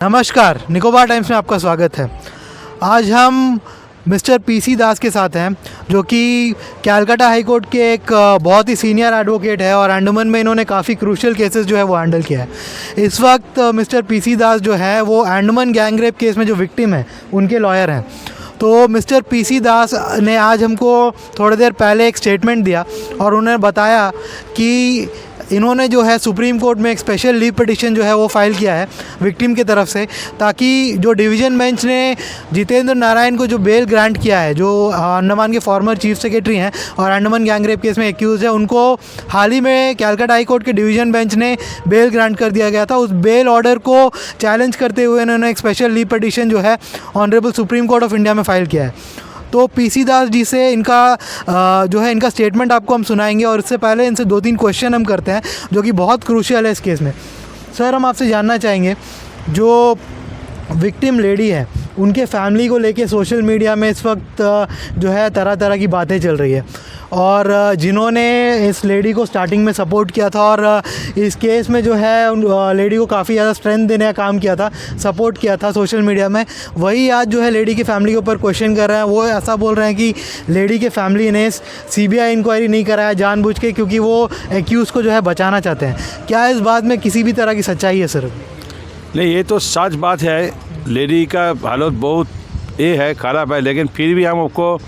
नमस्कार, निकोबार टाइम्स में आपका स्वागत है। आज हम मिस्टर पीसी दास के साथ हैं, जो कि कलकत्ता हाई कोर्ट के एक बहुत ही सीनियर एडवोकेट है और अंडमान में इन्होंने काफ़ी क्रूशियल केसेस जो है वो हैंडल किया है। इस वक्त मिस्टर पीसी दास जो है वो अंडमान गैंग रेप केस में जो विक्टिम है उनके लॉयर हैं। तो मिस्टर पीसी दास ने आज हमको थोड़ी देर पहले एक स्टेटमेंट दिया और उन्होंने बताया कि इन्होंने जो है सुप्रीम कोर्ट में एक स्पेशल लीव पिटिशन जो है वो फाइल किया है विक्टिम की तरफ से, ताकि जो डिवीज़न बेंच ने जितेंद्र नारायण को जो बेल ग्रांट किया है, जो अंडमान के फॉर्मर चीफ सेक्रेटरी हैं और अंडमान गैंग रेप केस में एक्यूज़ है, उनको हाल ही में कलकत्ता हाई कोर्ट के डिवीज़न बेंच ने बेल ग्रांट कर दिया गया था। उस बेल ऑर्डर को चैलेंज करते हुए इन्होंने एक स्पेशल लीव पिटिशन जो है honourable supreme court of India में फ़ाइल किया है। तो पीसी दास जी से इनका जो है इनका स्टेटमेंट आपको हम सुनाएंगे और इससे पहले इनसे 2-3 क्वेश्चन हम करते हैं जो कि बहुत क्रूशियल है इस केस में। सर, हम आपसे जानना चाहेंगे, जो विक्टिम लेडी है उनके फैमिली को लेके सोशल मीडिया में इस वक्त जो है तरह तरह की बातें चल रही है और जिन्होंने इस लेडी को स्टार्टिंग में सपोर्ट किया था और इस केस में जो है उन लेडी को काफ़ी ज़्यादा स्ट्रेंथ देने का काम किया था, सपोर्ट किया था सोशल मीडिया में, वही आज जो है लेडी की फैमिली के ऊपर क्वेश्चन कर रहे हैं। वो ऐसा बोल रहे हैं कि लेडी के फैमिली ने सीबीआई इंक्वायरी नहीं कराया जानबूझ के, क्योंकि वो एक्यूज़ को जो है बचाना चाहते हैं। क्या इस बात में किसी भी तरह की सच्चाई है सर? नहीं, ये तो सच बात है। लेडी का हालत बहुत ये है, ख़राब है, लेकिन फिर भी हम आपको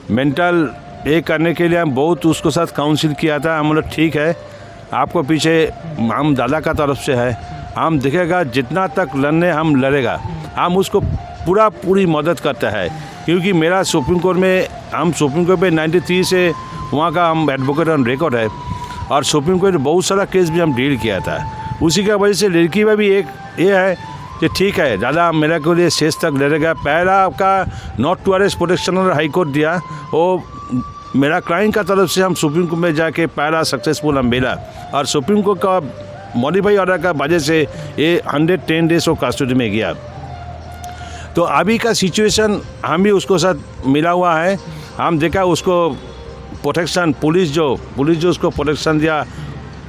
मेंटल ये करने के लिए हम बहुत उसको साथ काउंसिल किया था। हम लोग ठीक है, आपको पीछे हम दादा का तरफ से है, हम देखेगा जितना तक लड़ने हम लड़ेगा, हम उसको पूरी मदद करता है। क्योंकि मेरा सुप्रीम कोर्ट में सुप्रीम कोर्ट में 93 से वहाँ का हम एडवोकेट ऑन रिकॉर्ड है और सुप्रीम कोर्ट में बहुत सारा केस भी हम डील किया था। उसी की वजह से लड़की में भी एक ये है कि ठीक है दादा मेरे को लिए शेष तक लड़ेगा। पहला आपका नॉट टू अरेस्ट प्रोटेक्शन और हाई कोर्ट दिया, वो मेरा क्लाइंट का तरफ से हम सुप्रीम कोर्ट में जाके पहला सक्सेसफुल हम मिला और सुप्रीम कोर्ट का मॉडिफाई ऑर्डर का वजह से ये 110 डेज ऑफ कस्टडी में गया। तो अभी का सिचुएशन हम भी उसको साथ मिला हुआ है। हम देखा उसको प्रोटेक्शन पुलिस जो उसको प्रोटेक्शन दिया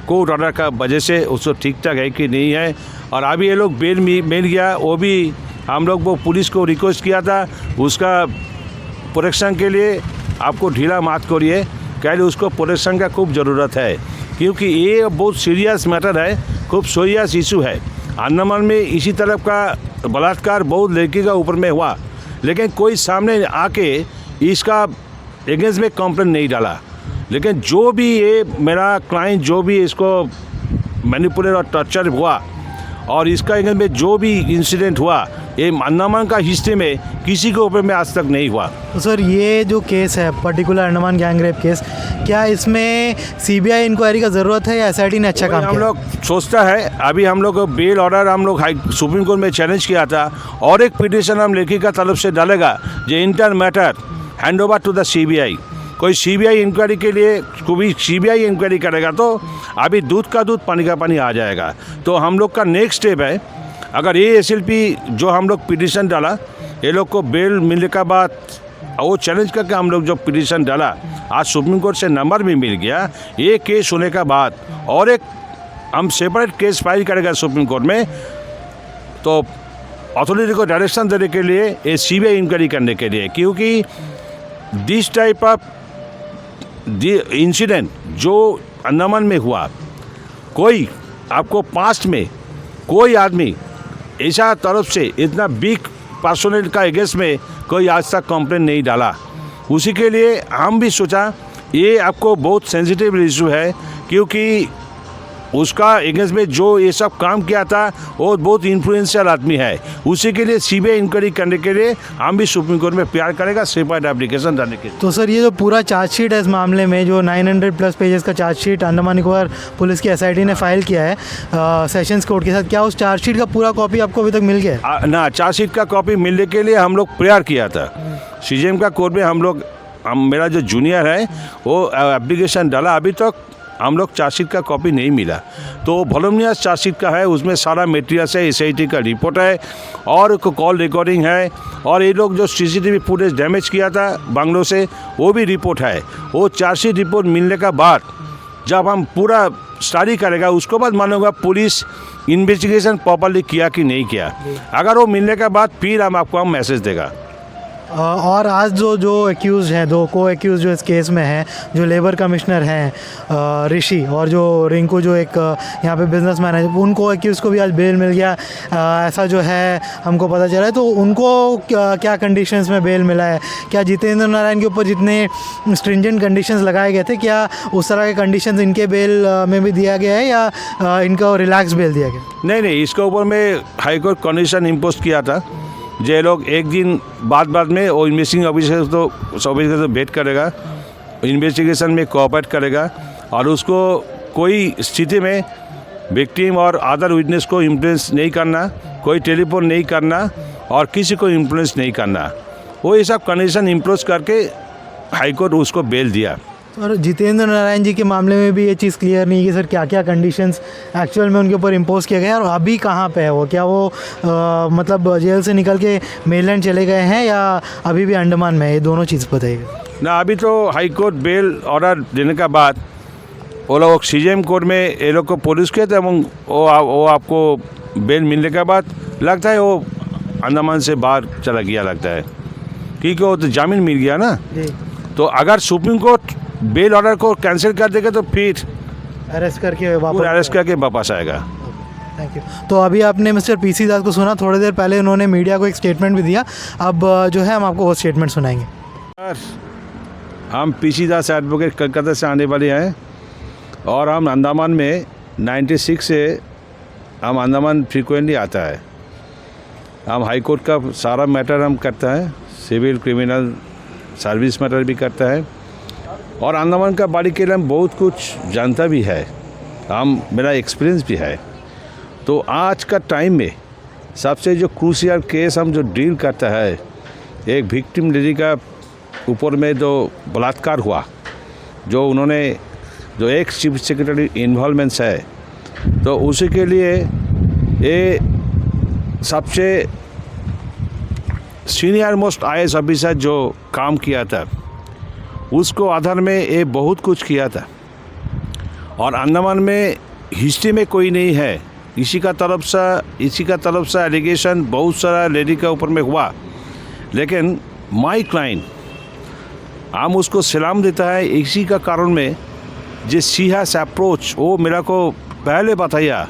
कोर्ट ऑर्डर का वजह से उसको ठीक ठाक है कि नहीं है। और अभी ये लोग बेल मिल गया, वो भी हम लोग वो पुलिस को रिक्वेस्ट किया था उसका प्रोटेक्शन के लिए आपको ढीला मत करिए, कह उसको प्रोटेक्शन का खूब ज़रूरत है, क्योंकि ये बहुत सीरियस मैटर है, खूब सीरियस इशू है। अंडमान में इसी तरफ का बलात्कार बहुत लड़की का ऊपर में हुआ, लेकिन कोई सामने आके इसका अगेंस्ट में कंप्लेंट नहीं डाला। लेकिन जो भी ये मेरा क्लाइंट जो भी इसको मैनिपुलेट और टॉर्चर हुआ और इसका अगेंस्ट में जो भी इंसिडेंट हुआ, ये अंडमान का हिस्ट्री में किसी के ऊपर में आज तक नहीं हुआ। तो सर, ये जो केस है particular Andaman gang rape case, क्या इसमें सीबीआई इंक्वायरी का ज़रूरत है या एसआईटी ने अच्छा काम किया? हम लोग सोचता है, अभी हम लोग बेल ऑर्डर हम लोग सुप्रीम कोर्ट में चैलेंज किया था और एक पिटिशन हम लड़की का तरफ से डालेगा जो entire matter hand over to the CBI. कोई सीबीआई इंक्वायरी के लिए कोई सीबीआई इंक्वायरी करेगा तो अभी दूध का दूध पानी का पानी आ जाएगा। तो हम लोग का नेक्स्ट स्टेप है, अगर ये एसएलपी जो हम लोग पिटिशन डाला, ये लोग को बेल मिलने का बाद वो चैलेंज करके हम लोग जो पिटिशन डाला, आज सुप्रीम कोर्ट से नंबर भी मिल गया। ये केस होने का बाद और एक हम सेपरेट केस फाइल करेगा सुप्रीम कोर्ट में, तो अथॉरिटी को डायरेक्शन देने के लिए ये सीबीआई इंक्वायरी करने के लिए, क्योंकि दिस टाइप ऑफ इंसिडेंट जो अंडमान में हुआ, कोई आपको पास्ट में कोई आदमी ऐसा तरफ से इतना बिग पर्सनल का अगेंस्ट में कोई आज तक कंप्लेंट नहीं डाला। उसी के लिए हम भी सोचा ये आपको बहुत सेंसिटिव इशू है, क्योंकि उसका अगेंस्ट में जो ये सब काम किया था वो बहुत इन्फ्लुएंशियल आदमी है। उसी के लिए सीबीआई इंक्वायरी करने के लिए हम भी सुप्रीम कोर्ट में प्यार करेगा सेपरेट एप्लीकेशन डालने के लिए। तो सर, ये जो पूरा चार्जशीट है इस मामले में, जो 900+ पेजेस का चार्जशीट अंडमान निकोबार पुलिस की एसआईटी ने फाइल किया है सेशंस कोर्ट के साथ, क्या उस चार्जशीट का पूरा कॉपी आपको अभी तक मिल गया? ना, चार्जशीट का कॉपी मिलने के लिए हम लोग प्रेयर किया था सीजीएम का कोर्ट में। मेरा जो जूनियर है वो एप्लीकेशन डाला, अभी तक हम लोग चार्जशीट का कॉपी नहीं मिला। तो वॉलूमिनस चार्जशीट का है, उसमें सारा मटेरियल है, एसआईटी का रिपोर्ट है और कॉल रिकॉर्डिंग है और ये लोग जो सीसीटीवी फुटेज डैमेज किया था बंगलों से वो भी रिपोर्ट है। वो चार्जशीट रिपोर्ट मिलने का बाद जब हम पूरा स्टडी करेगा, उसको बाद मालूंगा पुलिस इन्वेस्टिगेशन प्रॉपरली किया कि नहीं किया। अगर वो मिलने के बाद फिर हम आपको मैसेज देगा। और आज जो एक्यूज़ हैं, दो को एक्यूज़ जो इस केस में हैं, जो लेबर कमिश्नर हैं ऋषि और जो रिंकू जो एक यहाँ पे बिजनेसमैन है, उनको एक्यूज़ को भी आज बेल मिल गया, ऐसा जो है हमको पता चला है। तो उनको क्या कंडीशंस में बेल मिला है? क्या जितेंद्र नारायण के ऊपर जितने स्ट्रिंजेंट कंडीशंस लगाए गए थे, क्या उस तरह के कंडीशंस इनके बेल में भी दिया गया है या इनका रिलैक्स बेल दिया गया? नहीं, इसके ऊपर में हाई कोर्ट कंडीशन इम्पोज किया था। जे लोग एक दिन बाद में वो इन्वेस्टिंग ऑफिसर तो भेंट करेगा, इन्वेस्टिगेशन में कोऑपरेट करेगा और उसको कोई स्थिति में विक्टिम और अदर विटनेस को इन्फ्लुएंस नहीं करना, कोई टेलीफोन नहीं करना और किसी को इन्फ्लुएंस नहीं करना। वो ये सब कंडीशन इम्पोज करके हाई कोर्ट उसको बेल दिया। और जितेंद्र नारायण जी के मामले में भी ये चीज़ क्लियर नहीं कि सर क्या क्या कंडीशंस एक्चुअल में उनके ऊपर इम्पोज किया गया है और अभी कहाँ पे है वो? क्या वो मतलब जेल से निकल के मेनलैंड चले गए हैं या अभी भी अंडमान में है? ये दोनों चीज़ बताइएगा ना। अभी तो हाई कोर्ट बेल ऑर्डर देने के बाद वो लोग CJM कोर्ट में ये लोग को पुलिस किया था, वो आपको बेल मिलने के बाद लगता है वो अंडमान से बाहर चला गया लगता है, क्योंकि वो तो जामीन मिल गया ना। तो अगर सुप्रीम कोर्ट बेल ऑर्डर को कैंसिल कर देगा तो फिर अरेस्ट करके वापस आएगा। Thank you. तो अभी आपने मिस्टर PC दास को सुना, थोड़ी देर पहले उन्होंने मीडिया को एक स्टेटमेंट भी दिया। अब जो है हम आपको वो स्टेटमेंट सुनाएंगे। हम PC दास एडवोकेट कलकत्ता से आने वाले हैं और हम अंडमान में 96 से हम अंडमान फ्रीक्वेंटली आता है। हम हाई कोर्ट का सारा मैटर हम करता है, सिविल क्रिमिनल सर्विस मैटर भी करता है और अंडमान का बाड़ी के लिए हम बहुत कुछ जानता भी है, मेरा एक्सपीरियंस भी है। तो आज का टाइम में सबसे जो क्रूशियल केस हम जो डील करता है, एक विक्टिम लेडी का ऊपर में जो बलात्कार हुआ, जो उन्होंने जो एक चीफ सेक्रेटरी इन्वॉल्वमेंट्स है, तो उसी के लिए ये सबसे सीनियर मोस्ट IAS ऑफिसर जो काम किया था, उसको आधार में ये बहुत कुछ किया था। और अंडमान में हिस्ट्री में कोई नहीं है, इसी का तरफ से एलिगेशन बहुत सारा लेडी के ऊपर में हुआ, लेकिन माई क्लाइंट हम उसको सलाम देता है। इसी का कारण में जो शी हैज़ अप्रोच, वो मेरा को पहले बताया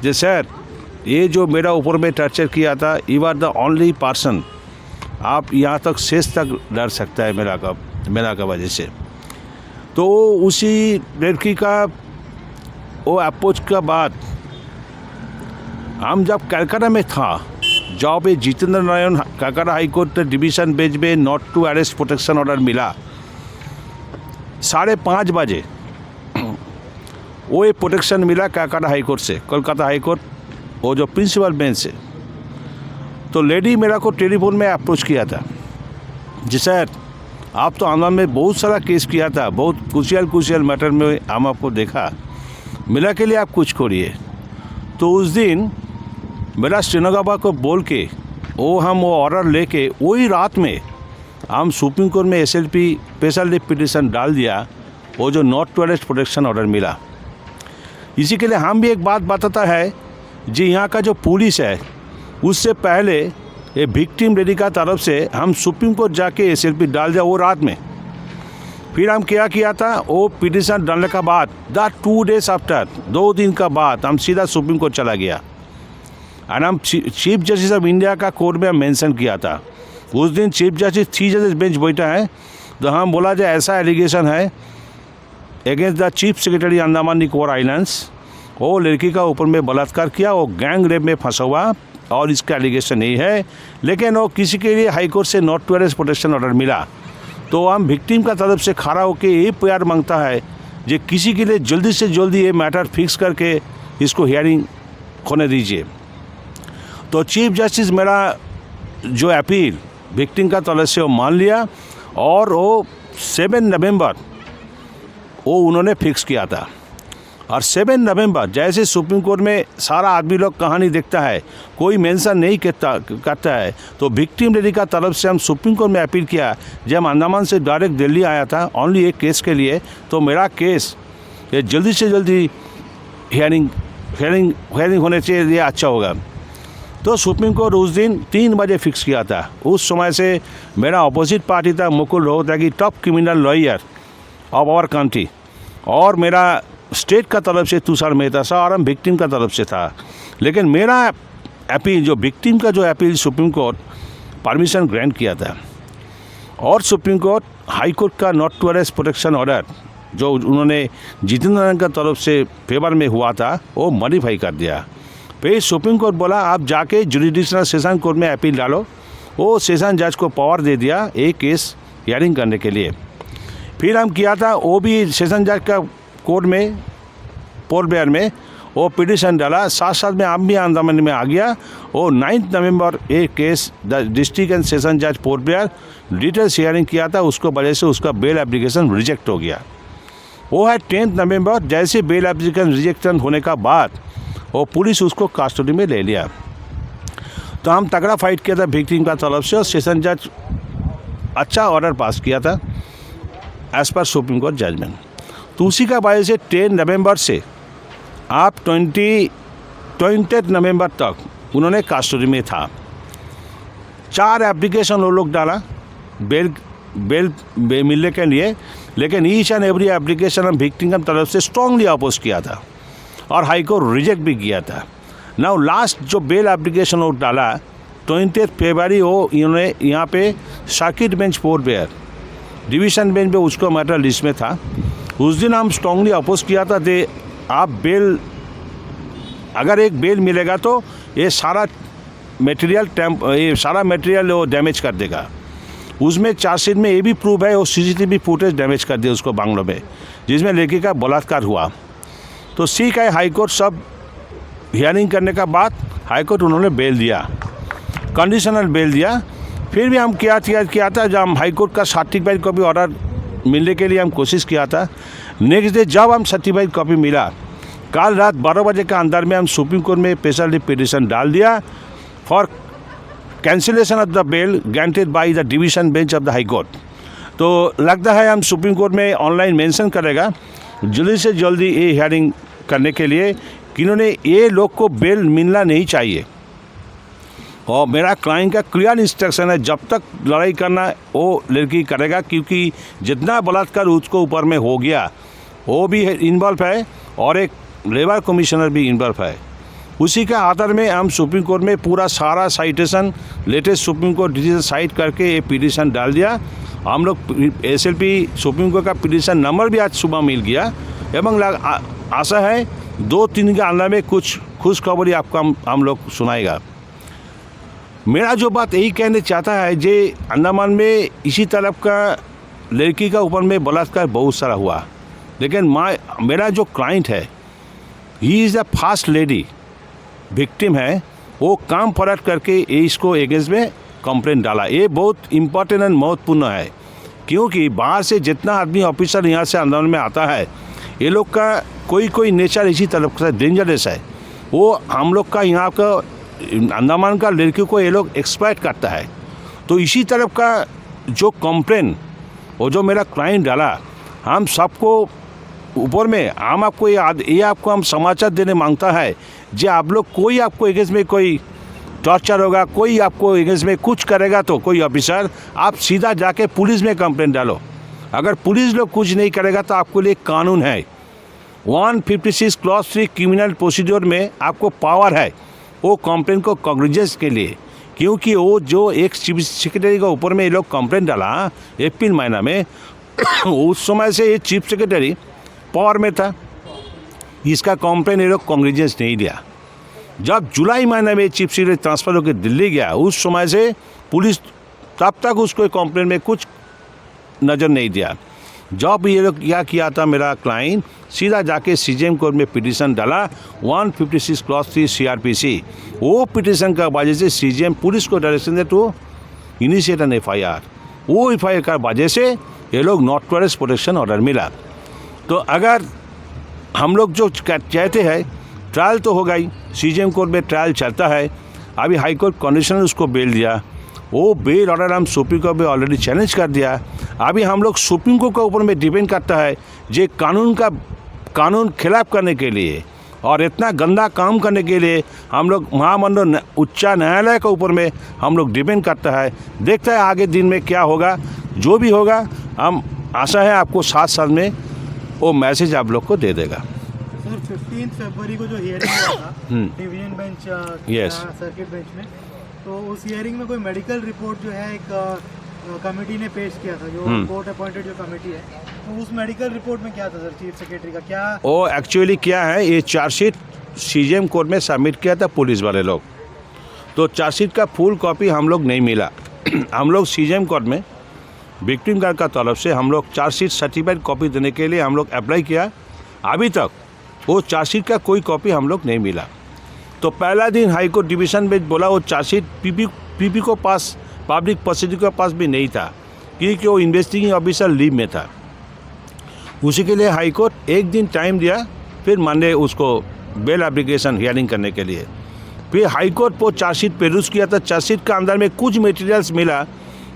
जे सर ये जो मेरा ऊपर में टर्चर किया था, you are the only person, आप यहाँ तक शेष तक डर सकता है मेरा का वजह से। तो उसी लड़की का वो अप्रोच के बाद हम जब कलकत्ता में था, जहाँ पे Jitendra Narayan Calcutta high court division bench में not to arrest protection order मिला, 5:30 बजे वो एक प्रोटेक्शन मिला कलकत्ता हाई कोर्ट से, कोलकाता हाई कोर्ट वो जो प्रिंसिपल बेंच से। तो लेडी मेरा को टेलीफोन में अप्रोच किया था, जी सर आप तो अंडमान में बहुत सारा केस किया था, बहुत क्रूशियल मैटर में हम आपको देखा, मिला के लिए आप कुछ करिए। तो उस दिन मेरा श्रीनगर को बोल के वो ऑर्डर लेके वही रात में हम सुप्रीम कोर्ट में SLP स्पेशल लीव पिटीशन डाल दिया, वो जो not to arrest protection order मिला। इसी के लिए हम भी एक बात बताता है जी, यहाँ का जो पुलिस है उससे पहले ये विक्टिम लेडी का तरफ से हम सुप्रीम कोर्ट जाके SLP डाल दिया वो रात में। फिर हम क्या किया था, वो पिटीशन डालने का बाद 2 days आफ्टर, 2 दिन का बाद हम सीधा सुप्रीम कोर्ट चला गया और हम चीफ जस्टिस ऑफ इंडिया का कोर्ट में मेंशन किया था। उस दिन चीफ जस्टिस 3 जजेस बेंच बैठा है, तो हम बोला जो ऐसा एलिगेशन है against the chief secretary Andaman Nicobar islands, वो लड़की का ऊपर में बलात्कार किया, वो गैंग रेप में फंसा हुआ और इसका एलिगेशन नहीं है, लेकिन वो किसी के लिए हाई कोर्ट से not to arrest protection order मिला। तो हम विक्टिम का तरफ से खड़ा होकर ये प्यार मांगता है जो किसी के लिए जल्दी से जल्दी ये मैटर फिक्स करके इसको हियरिंग होने दीजिए। तो चीफ जस्टिस मेरा जो अपील विक्टिम का तरफ से वो मान लिया और वो 7 नवंबर वो उन्होंने फिक्स किया था। और 7 नवंबर जैसे सुप्रीम कोर्ट में सारा आदमी लोग कहानी देखता है, कोई मेंशन नहीं करता है, तो विक्टिम लेडी का तरफ से हम सुप्रीम कोर्ट में अपील किया। जब अंडमान से डायरेक्ट दिल्ली आया था ओनली एक केस के लिए, तो मेरा केस ये जल्दी से जल्दी हियरिंग होने से ये अच्छा होगा। तो सुप्रीम कोर्ट उस दिन 3 बजे फिक्स किया था। उस समय से मेरा अपोजिट पार्टी था Mukul Rohatgi, top criminal lawyer of our country, और मेरा स्टेट का तरफ से तुषार मेहता था और हम विक्टिम का तरफ से था। लेकिन मेरा अपील, जो विक्टिम का जो appeal supreme court permission grant किया था, और सुप्रीम कोर्ट हाई कोर्ट का not to arrest protection order जो उन्होंने जितेंद्र आनंद का तरफ से फेवर में हुआ था वो मॉडिफाई कर दिया। फिर सुप्रीम कोर्ट बोला आप जाके जुडिशनल सेशन कोर्ट में अपील डालो। वो सेशन जज को पावर दे दिया एक केस हियरिंग करने के लिए। फिर हम किया था, वो भी सेशन जज का कोर्ट में पोर्ट ब्लेयर में वो पिटिशन डाला, साथ साथ में आप भी अंडमान में आ गया। वो 9 नवंबर एक case the district and session जज पोर्ट ब्लेयर डिटेल्स हियरिंग किया था, उसको वजह से उसका बेल एप्लीकेशन रिजेक्ट हो गया। वो है 10 नवंबर। जैसे बेल एप्लीकेशन रिजेक्शन होने का बाद वो पुलिस उसको कस्टडी में ले लिया। तो हम तगड़ा फाइट किया था विक्टिम का तरफ से, और सेशन जज अच्छा ऑर्डर पास किया था as per supreme court judgement. तो उसी का वजह से 10 नवंबर से आप 20 नवंबर तक उन्होंने कस्टडी में था। 4 एप्लीकेशन वो लोग डाला बेल मिलने के लिए, लेकिन ईच एंड एवरी एप्लीकेशन हम विक्टिम की तरफ से स्ट्रांगली अपोज किया था और हाई कोर्ट रिजेक्ट भी किया था। नाउ लास्ट जो बेल एप्लीकेशन वो डाला 20 फरवरी, वो इन्होंने यहाँ पे circuit bench port Blair division bench पे उसको मैटर लिस्ट में था। उस दिन हम स्ट्रांगली अपोज किया था कि आप बेल, अगर एक बेल मिलेगा तो ये सारा मटेरियल वो डैमेज कर देगा। उसमें चार्जशीट में ये भी प्रूफ है, वो सीसीटीवी फुटेज डैमेज कर दिया उसको बांग्लो में, जिसमें लड़की का बलात्कार हुआ। तो ठीक है, हाई कोर्ट सब हियरिंग करने का बाद हाई कोर्ट उन्होंने बेल दिया, कंडीशनल बेल दिया। फिर भी हम किया था जब हम हाई कोर्ट का सर्टिफाइड कॉपी ऑर्डर मिलने के लिए हम कोशिश किया था। नेक्स्ट डे जब हम सर्टिफाइड कॉपी मिला, कल रात 12 बजे के अंदर में हम सुप्रीम कोर्ट में स्पेशल पिटिशन डाल दिया for cancellation of the bell granted by the division bench of the high court. तो लगता है हम सुप्रीम कोर्ट में ऑनलाइन मेंशन करेगा जल्दी से जल्दी ये हियरिंग करने के लिए कि इन्होंने ये लोग को बेल मिलना नहीं चाहिए। और मेरा क्लाइंट का क्लियर इंस्ट्रक्शन है, जब तक लड़ाई करना वो लड़की करेगा, क्योंकि जितना बलात्कार उसको ऊपर में हो गया वो भी इन्वॉल्व है और एक लेबर कमिश्नर भी इन्वॉल्व है। उसी के आधार में हम सुप्रीम कोर्ट में पूरा सारा citation latest supreme court decision site करके ये पिटिशन डाल दिया। हम लोग SLP सुप्रीम कोर्ट का पिटिशन नंबर भी आज सुबह मिल गया, एवं आशा है 2-3 के अंदर में कुछ खुशखबरी आपको हम लोग सुनाएगा। मेरा जो बात यही कहने चाहता है, जे अंडमान में इसी तरह का लड़की का ऊपर में बलात्कार बहुत सारा हुआ, लेकिन मेरा जो क्लाइंट है he is the first lady victim है, वो काम फराट करके इसको एगेंस्ट में कंप्लेंट डाला। ये बहुत इम्पोर्टेंट एंड महत्वपूर्ण है, क्योंकि बाहर से जितना आदमी ऑफिसर यहाँ से अंदमान में आता है, ये लोग का कोई नेचर इसी तरफ का डेंजरस है। वो हम लोग का यहाँ का अंडमान का लड़कियों को ये लोग एक्सप्लॉइट करता है। तो इसी तरफ का जो कंप्लेन वो जो मेरा क्लाइंट डाला, हम सबको ऊपर में हम आपको ये आपको हम समाचार देने मांगता है, जो आप लोग कोई आपको एगेंस्ट में कोई टॉर्चर होगा, कोई आपको एगेंस्ट में कुछ करेगा तो कोई ऑफिसर, आप सीधा जाके पुलिस में कंप्लेंट डालो। अगर पुलिस लोग कुछ नहीं करेगा तो आपको लिए कानून है 156 क्लॉज 3 क्रिमिनल प्रोसीड्योर में आपको पावर है वो कंप्लेंट को कॉग्निजेंस के लिए, क्योंकि वो जो एक चीफ सेक्रेटरी का ऊपर में ये लोग कंप्लेंट डाला अप्रैल महीना में उस समय से ये चीफ सेक्रेटरी पावर में था, इसका कंप्लेंट ये लोग कॉग्निजेंस नहीं दिया। जब जुलाई महीने में चीफ सेक्रेटरी ट्रांसफ़र होकर दिल्ली गया, उस समय से पुलिस तब तक उसको कंप्लेंट में कुछ नज़र नहीं दिया। जब ये लोग क्या किया था, मेरा क्लाइंट सीधा जाके CJM कोर्ट में पिटिशन डाला 156 क्लॉज 3 CRPC। वो पिटिशन का वजह से CJM पुलिस को डायरेक्शन दे टू इनिशिएट एन FIR। वो FIR का वजह से ये लोग not to arrest protection order मिला। तो अगर हम लोग जो चाहते हैं, ट्रायल तो हो गई, CJM कोर्ट में ट्रायल चलता है, अभी हाई कोर्ट कंडीशनल उसको बेल दिया, वो बेल ऑर्डर हम सुप्रीम कोर्ट में ऑलरेडी चैलेंज कर दिया। अभी हम लोग सुप्रीम कोर्ट के ऊपर में डिपेंड करता है, जे कानून खिलाफ करने के लिए और इतना गंदा काम करने के लिए हम लोग महामंडल उच्च न्यायालय के ऊपर में हम लोग डिपेंड करता है। देखते हैं आगे दिन में क्या होगा, जो भी होगा हम आशा है आपको 7 साल में वो मैसेज आप लोग को दे देगा। सर 15 फरवरी को जो हियरिंग हुआ था division bench Yes. Circuit bench में, तो उस हियरिंग में कोई मेडिकल रिपोर्ट जो है एक कमेटी ने पेश किया था, जो कोर्ट अपॉइंटेड जो कमेटी है, तो उस मेडिकल रिपोर्ट में क्या था सर चीफ सेक्रेटरी का क्या? वो एक्चुअली क्या है, ये चार्जशीट सीजीएम कोर्ट में सबमिट किया था पुलिस वाले लोग, तो चार्जशीट का फुल कॉपी हम लोग नहीं मिला। हम लोग सीजीएम कोर्ट में विक्टिम गार्ड का तरफ से हम लोग चार्जशीट सर्टिफाइड कॉपी देने के लिए हम लोग अप्लाई किया, अभी तक वो चार्जशीट का कोई कॉपी हम लोग नहीं मिला। तो पहला दिन हाई कोर्ट डिवीज़न बेंच बोला वो चार्जशीट पीपी को पास, पब्लिक प्रोसिक्यूटर के पास भी नहीं था, क्योंकि वो इन्वेस्टिगेटिंग ऑफिसर लीव में था। उसी के लिए हाई कोर्ट एक दिन टाइम दिया, फिर मंडे उसको बेल एप्लीकेशन हियरिंग करने के लिए। फिर हाई कोर्ट को चार्जशीट पेरूस किया था। चार्जशीट का अंदर में कुछ मटेरियल्स मिला,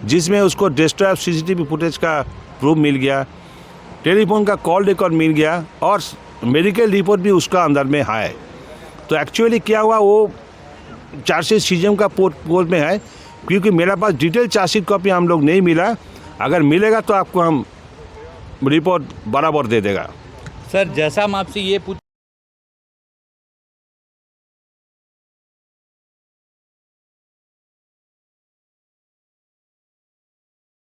जिसमें उसको डिस्ट्रॉय ऑफ सीसीटीवी फुटेज का प्रूफ मिल गया, टेलीफोन का कॉल रिकॉर्ड मिल गया और मेडिकल रिपोर्ट भी उसका अंदर में है। तो एक्चुअली क्या हुआ, वो चार्जशीट सीजीएम का पोर्ट में है, क्योंकि मेरे पास डिटेल चार्जशीट कॉपी हम लोग नहीं मिला। अगर मिलेगा तो आपको हम रिपोर्ट बराबर दे देगा। सर जैसा हम आपसे ये पूछ